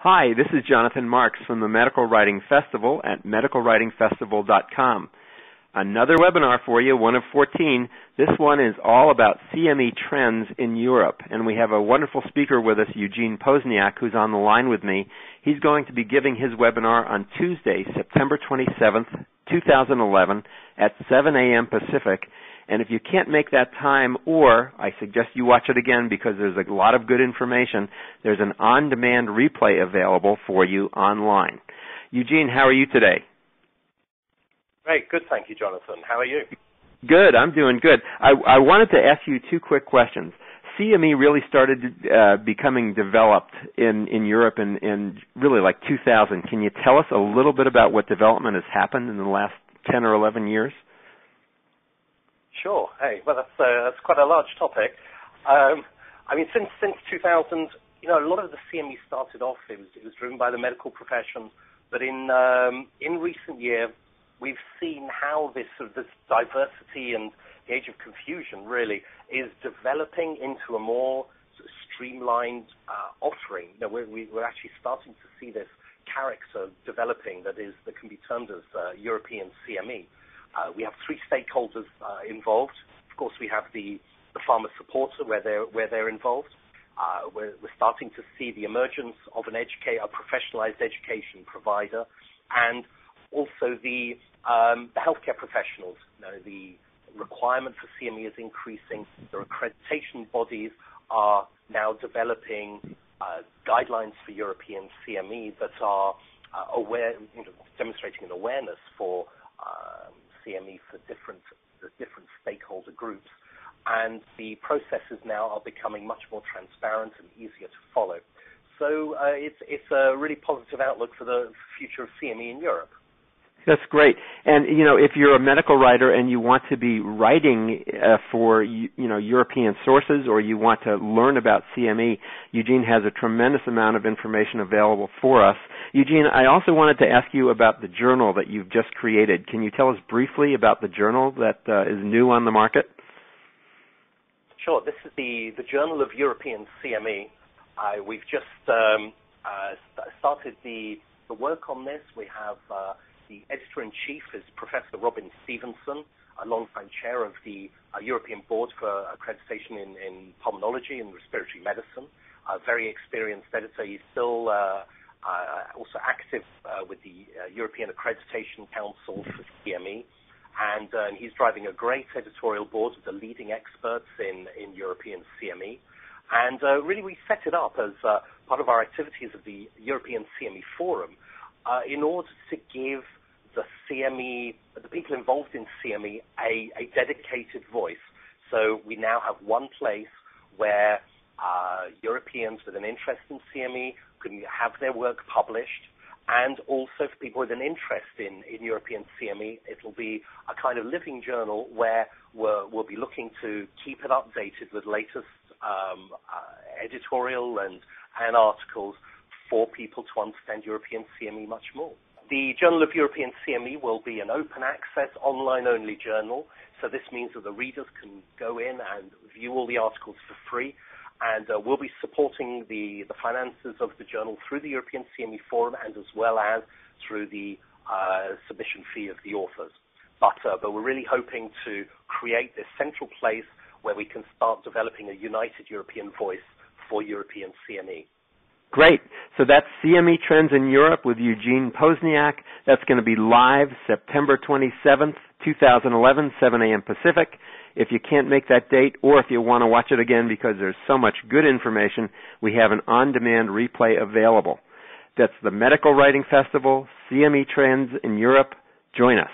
Hi, this is Jonathan Marks from the Medical Writing Festival at medicalwritingfestival.com. Another webinar for you, one of 14. This one is all about CME Trends in Europe, and we have a wonderful speaker with us, Eugene Pozniak, who's on the line with me. He's going to be giving his webinar on Tuesday, September 27th, 2011 at 7 a.m. Pacific. And if you can't make that time, or I suggest you watch it again because there's a lot of good information, there's an on-demand replay available for you online. Eugene, how are you today? Great, good, thank you, Jonathan. How are you? Good, I'm doing good. I wanted to ask you two quick questions. CME really started becoming developed in Europe in really like 2000. Can you tell us a little bit about what development has happened in the last 10 or 11 years? Sure. Hey, well, that's quite a large topic. Since 2000, a lot of the CME started off. It was driven by the medical profession, but in recent years, we've seen how this diversity and the age of confusion really is developing into a more sort of streamlined offering. We're actually starting to see this character developing that can be termed as European CME. We have three stakeholders involved. Of course, we have the pharma supporter where they're involved. We're starting to see the emergence of a professionalized education provider, and also the healthcare professionals. The requirement for CME is increasing. The accreditation bodies are now developing guidelines for European CME that are demonstrating an awareness for CME for the different stakeholder groups, and the processes now are becoming much more transparent and easier to follow. So it's a really positive outlook for the future of CME in Europe. That's great. And, if you're a medical writer and you want to be writing for, European sources, or you want to learn about CME, Eugene has a tremendous amount of information available for us. Eugene, I also wanted to ask you about the journal that you've just created. Can you tell us briefly about the journal that is new on the market? Sure. This is the Journal of European CME. We've just started the work on this. We have the editor-in-chief is Professor Robin Stevenson, a long-time chair of the European Board for Accreditation in Pulmonology and Respiratory Medicine, a very experienced editor. He's still also active with the European Accreditation Council for CME, and he's driving a great editorial board of the leading experts in European CME. And really we set it up as part of our activities of the European CME Forum in order to give the people involved in CME a dedicated voice. So we now have one place where Europeans with an interest in CME can have their work published, and also for people with an interest in European CME, it'll be a kind of living journal where we'll be looking to keep it updated with latest editorial and articles for people to understand European CME much more. The Journal of European CME will be an open access, online-only journal, so this means that the readers can go in and view all the articles for free, and we'll be supporting the finances of the journal through the European CME Forum and as well as through the submission fee of the authors. But we're really hoping to create this central place where we can start developing a united European voice for European CME. Great. So that's CME Trends in Europe with Eugene Pozniak. That's going to be live September 27th, 2011, 7 a.m. Pacific. If you can't make that date, or if you want to watch it again because there's so much good information, we have an on-demand replay available. That's the Medical Writing Festival, CME Trends in Europe. Join us.